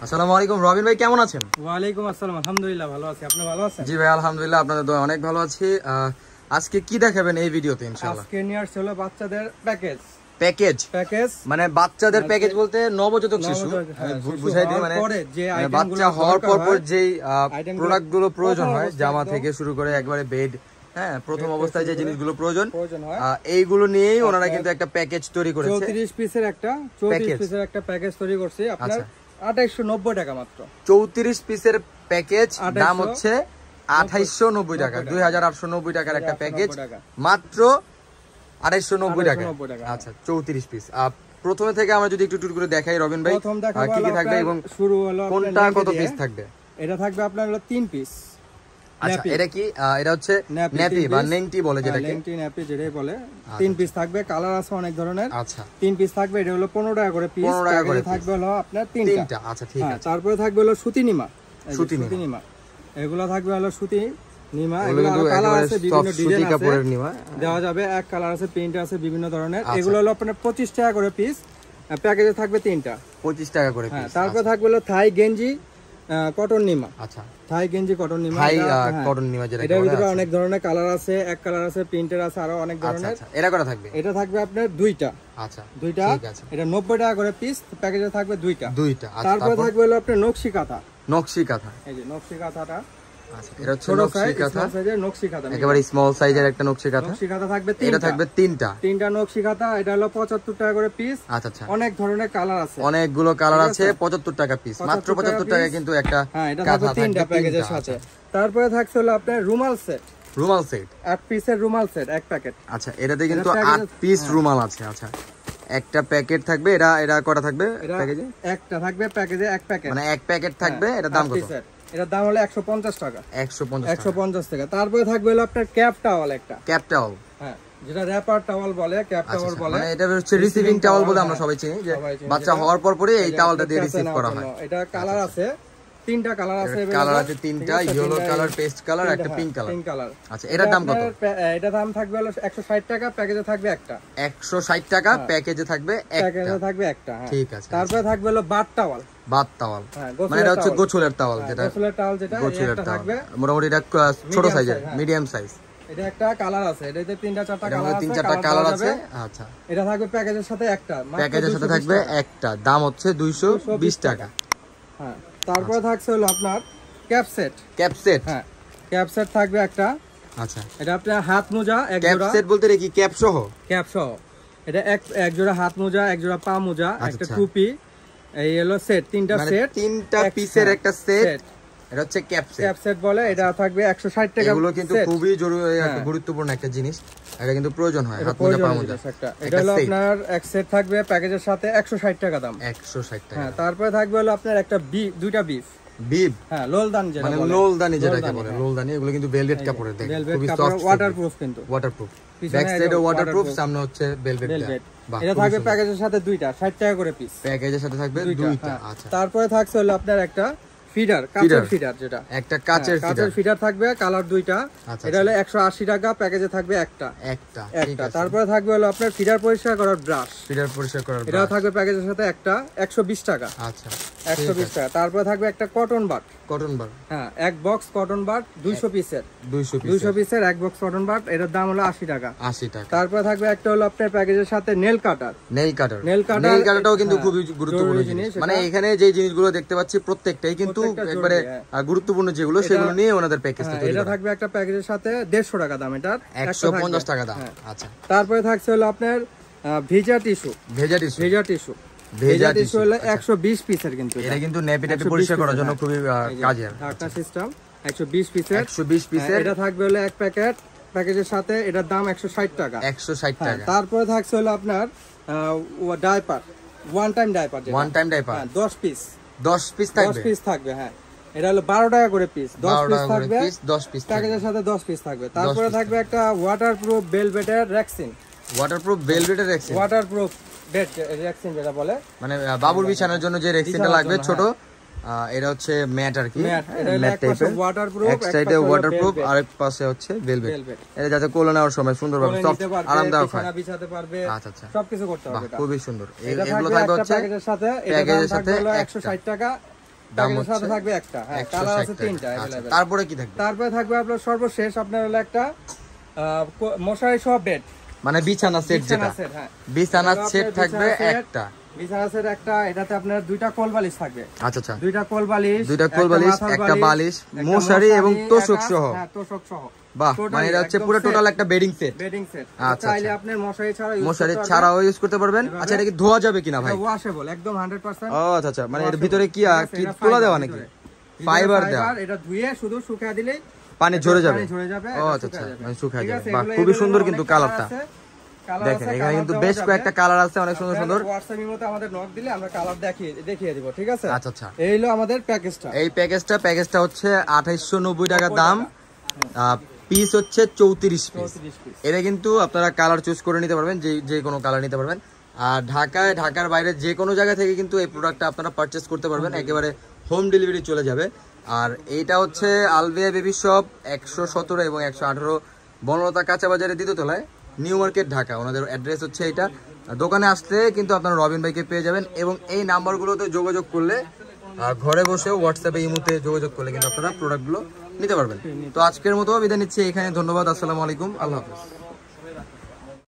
আসসালামু আলাইকুম রবিন ভাই, কেমন আছেন? ওয়ালাইকুম আসসালাম, আলহামদুলিল্লাহ ভালো আছি। আপনি ভালো আছেন? জি ভাই আলহামদুলিল্লাহ, আপনাদের দোয়া অনেক ভালো আছি। আজকে কি দেখাবেন এই ভিডিওতে? ইনশাআল্লাহ আজকে নিয়ে আসছে হলো বাচ্চাদের প্যাকেজ। মানে বাচ্চাদের প্যাকেজ বলতে নবজাতক শিশু, বুঝাই দিই, মানে বাচ্চা হওয়ার পর যেই প্রোডাক্ট গুলো প্রয়োজন হয়, জামা থেকে শুরু করে একবারে বেড, হ্যাঁ প্রথম অবস্থায় যে জিনিসগুলো প্রয়োজন এইগুলো নিয়েই ওনারা কিন্তু একটা প্যাকেজ তৈরি করেছে। 34 পিসের একটা প্যাকেজ তৈরি করছি আপনার 2890 টাকা মাত্র। 34 পিসের প্যাকেজ, দাম হচ্ছে 2890 টাকা, 2890 টাকার একটা প্যাকেজ, মাত্র 2890 টাকা। আচ্ছা 34 পিস। প্রথমে থেকে আমরা যদি একটু টুর করে দেখাই রবিন ভাই, কি কি থাকবে এবং শুরু হলো কোনটা কত পিস থাকবে? এটা থাকবে আপনার হলো 3 পিস। আচ্ছা এটা কি? এটা হচ্ছে ন্যাপি বা নেংটি বলে, যেটাকে নেংটি ন্যাপি যেটাই বলে। 3 পিস থাকবে, কালার আছে অনেক ধরনের। আচ্ছা 3 পিস থাকবে, এটা হলো 15 টাকা করে পিস। 15 টাকা করে থাকবে হলো আপনার 3টা। আচ্ছা ঠিক আছে। তারপরে থাকবে হলো সুতি নিমা। এগুলো থাকবে হলো সুতি নিমা। এগুলো কালার আছে, বিভিন্ন ডিজাইন আছে, দেওয়া যাবে। এক কালার আছে, প্রিন্ট আছে বিভিন্ন ধরনের। এগুলো হলো আপনার 25 টাকা করে পিস। প্যাকেজে থাকবে 3টা, 25 টাকা করে পিস। তারপরে থাকবে হলো থাই গেঞ্জি কটন নিমা। আচ্ছা থাই গেঞ্জি কটন নিমা, কটন নিমা যেটা, এটার ভিতরে অনেক ধরনের কালার আছে, এক কালার আছে, প্রিন্টের আছে, আরো অনেক ধরনের। এটা কত থাকবে? এটা থাকবে আপনার 2টা। আচ্ছা দুইটা, এটা 90 টাকা করে পিস। প্যাকেজে থাকবে 2টা। তারপরে থাকবে হলো আপনার নকশি কাঁথা। এই যে নকশি কাঁথাটা, আচ্ছা এটা ছোট সাইজের নকশি কাঁথা, একেবারে স্মল সাইজের একটা নকশি কাঁথা থাকবে। এটা থাকবে 3টা নকশি কাঁথা। এটা হলো 75 টাকা করে পিস। আচ্ছা আচ্ছা, অনেক ধরনের কালার আছে, অনেকগুলো কালার আছে। 75 টাকা পিস, মাত্র 75 টাকা কিন্তু একটা কাঁথা থাকবে 3টা প্যাকেজের সাথে। তারপরে থাকছে হলো আপনার রুমাল সেট। 8 পিসের রুমাল সেট, এক প্যাকেট। আচ্ছা এটাতে কিন্তু 8 পিস রুমাল আছে। আচ্ছা একটা প্যাকেট থাকবে। এটা কটা থাকবে প্যাকেজে? একটা থাকবে প্যাকেজে, এক প্যাকেট, মানে এক প্যাকেট থাকবে। এটা দাম কত? এটার দাম হলো 150 টাকা। 150 টাকা। তারপরে থাকবে হলো আপনার ক্যাপ টাওয়াল, একটা ক্যাপ টাওয়াল, হ্যাঁ যেটা র‍্যাপার টাওয়াল বলে, ক্যাপ টাওয়াল বলে। মানে এটা হচ্ছে রিসিভিং টাওয়াল বলে আমরা সবাই চিনি, যে বাচ্চা হওয়ার পরে এই টাওয়ালটা দিয়ে রিসিভ করা হয়। এটা কালার আছে 3টা, কালার আছে 3টা, ইয়েলো কালার, পেস্ট কালার, একটা পিঙ্ক কালার। আচ্ছা এটার দাম কত? এটার দাম থাকবে হলো 160 টাকা। প্যাকেজে থাকবে একটা। 160 টাকা প্যাকেজে থাকবে একটা। ঠিক আছে। তারপরে থাকবে হলো বাথ টাওয়াল। মানে এটা হচ্ছে গোছলের টাওয়াল, যেটা গোছলের টাওয়াল থাকবে। মোটামুটি এটা ছোট সাইজের, মিডিয়াম সাইজ। এটা একটা কালার আছে, এটাতে 3-4টা কালার আছে। 3-4টা কালার আছে। আচ্ছা এটা থাকবে প্যাকেজের সাথে একটা, প্যাকেজের সাথে থাকবে একটা, দাম হচ্ছে 220 টাকা। হ্যাঁ তারপরে থাকছে হলো আপনার ক্যাপ সেট। হ্যাঁ ক্যাপ সেট থাকবে একটা। আচ্ছা এটা আপনার হাত মোজা এক জোড়া। ক্যাপ সেট বলতে কি ক্যাপ সহ? এটা এক জোড়া হাত মোজা, এক জোড়া পা মোজা, একটা টুপি, এই হলো সেট। 3টা পিসের একটা সেট। এটা হচ্ছে ক্যাপ সেট বলে। এটা থাকবে 160 টাকা। এগুলো কিন্তু খুবই জরুরি, গুরুত্বপূর্ণ একটা জিনিস, এটা কিন্তু প্রয়োজন হয়। হাত মোজা, পা মোজা, এটা হলো আপনার এক সেট থাকবে প্যাকেজের সাথে, 160 টাকা দাম। 160 টাকা। হ্যাঁ তারপরে থাকবে হলো আপনার একটা দুইটা বিফ। হ্যাঁ লোলদানি, যেটা মানে লোলদানি যেটাকে বলে, লোলদানি। এগুলো কিন্তু ভেলভেট কাপড়ের, দেখেন খুবই সফট, ওয়াটারপ্রুফ, কিন্তু ওয়াটারপ্রুফ। ব্যাক সাইডে ওয়াটারপ্রুফ, সামনে হচ্ছে ভেলভেট। এটা থাকবে প্যাকেজের সাথে 2টা, 60 টাকা করে পিস। প্যাকেজের সাথে থাকবে 2টা। আচ্ছা তারপরে থাকছে হলো আপনার একটা ফিডার, কাচের ফিডার, যেটা একটা কাচের ফিডার থাকবে, কালার 2টা। এটা হলো 180 টাকা। প্যাকেজে থাকবে একটা। তারপরে থাকবে হলো আপনার ফিডার পরিষ্কার করার ব্রাশ। এটা থাকবে প্যাকেজের সাথে একটা, 120 টাকা। আচ্ছা 120 টাকা। তারপরে থাকবে একটা কটন বাট। হ্যাঁ এক বক্স কটন বাট 200 পিসের, 200 পিসের এক বক্স কটন বাট। এটার দাম হলো 80 টাকা। তারপরে থাকবে একটা হলো আপনার প্যাকেজের সাথে নেল কাটারটাও কিন্তু খুবই গুরুত্বপূর্ণ জিনিস। মানে এখানে যে জিনিসগুলো দেখতে পাচ্ছি প্রত্যেকটাই কিন্তু একবারে গুরুত্বপূর্ণ, যেগুলো সেগুলো নিয়ে ওনাদের প্যাকেজটা তৈরি করা। এটা থাকবে একটা প্যাকেজের সাথে 150 টাকা দাম, এটার 150 টাকা দাম। আচ্ছা তারপরে থাকছে হলো আপনার ভেজা টিস্যু হলো 120 পিসের, কিন্তু এটা কিন্তু নেপি পরিষ্কার করার জন্য খুবই কাজের ঢাকনা সিস্টেম। 120 পিসের এটা থাকবে হলো এক প্যাকেট, প্যাকেজের সাথে। এটার দাম 160 টাকা। তারপরে থাকছে হলো আপনার diaper, one time diaper, 10 piece থাকবে। হ্যাঁ এটা হলো 12 টাকা করে পিস, 10 পিস থাকবে, 10 পিস প্যাকেজের সাথে 10 পিস থাকবে। তারপরে থাকবে একটা ওয়াটারপ্রুফ ভেলভেটের রেক্সিন, ওয়াটারপ্রুফ বেড রেক্সিন যেটা বলে, মানে বাবুর বিছানার জন্য যে রেক্সিনটা লাগবে ছোট। এটা হচ্ছে ম্যাট আর কি, ম্যাট টাইপের, ওয়াটারপ্রুফ, এক সাইডে ওয়াটারপ্রুফ, আরেক পাশে হচ্ছে ভেলভেট। এটা যাতে কোলে নেওয়ার সময় সুন্দরভাবে সফট আরামদায়ক হয়, বিছাতে পারবে। আচ্ছা আচ্ছা সবকিছু করতে পারবে, খুবই সুন্দর। এগুলো থাকবে হচ্ছে প্যাকেজের সাথে 160 টাকা। প্যাকেজের সাথে থাকবে একটা, হ্যাঁ কালার আছে 3টা अवेलेबल। তারপরে কি থাকবে? তারপরে থাকবে আপনার সর্বশেষ আপনার হলো একটা মশারি সহ বেড, মানে বিছানা সেট, যেটা বিছানা সেট থাকবে একটা, বিছানা সেট একটা। এটাতে আপনার দুইটা কোল বালিশ থাকবে। আচ্ছা আচ্ছা, দুইটা কোল বালিশ, একটা বালিশ, মশারি এবং তোশক সহ। হ্যাঁ তোশক সহ। বাহ, মানে এটা হচ্ছে পুরো টোটাল একটা বেডিং সেট। আচ্ছা, চাইলে আপনি মশারি ছাড়াও ইউজ করতে পারবেন। আচ্ছা, এটা কি ধোয়া যাবে কিনা ভাই? ওয়াশেবল একদম 100%। ও আচ্ছা আচ্ছা, মানে এর ভিতরে কি তোলা দেওয়া নাকি? ফাইবার দেওয়া। এটা ধুয়ে শুধু শুকিয়ে দিলেই পানি ঝরে যাবে। ও আচ্ছা আচ্ছা, মানে শুকিয়ে যাবে। বাহ, খুবই সুন্দর কিন্তু কালারটা। দেখেন এখানে কিন্তু বেশ কয়েকটা কালার আছে, অনেক সুন্দর সুন্দর। হোয়াটসঅ্যাপের মধ্যে আমাদের নক দিলে আমরা কালার দেখিয়ে দিব, ঠিক আছে? আচ্ছা আচ্ছা, এই হলো আমাদের প্যাকেজটা। এই প্যাকেজটা হচ্ছে 2890 টাকা দাম। পিস হচ্ছে 34 পিস। এটা কিন্তু আপনারা কালার চুজ করে নিতে পারবেন, যে কোনো কালার নিতে পারবেন। আর ঢাকার বাইরে যে কোনো জায়গা থেকে কিন্তু এই প্রোডাক্টটা আপনারা পারচেজ করতে পারবেন, একেবারে হোম ডেলিভারি চলে যাবে। আর এইটা হচ্ছে আলভিয়া বেবি শপ 117 এবং 118 বনলতা কাঁচা বাজারের দ্বিতীয় তলায়, নিউ মার্কেট, ঢাকা। ওনাদের অ্যাড্রেস হচ্ছে এইটা। দোকানে আসলে কিন্তু আপনারা রবিন ভাইকে পেয়ে যাবেন, এবং এই নাম্বারগুলোতে যোগাযোগ করলে ঘরে বসেও হোয়াটসঅ্যাপে ইমোতে যোগাযোগ করলে কিন্তু আপনারা প্রোডাক্টগুলো নিতে পারবেন। তো আজকের মতো বিদায় নিচ্ছি এখানে। ধন্যবাদ, আসসালামু আলাইকুম, আল্লাহ হাফেজ।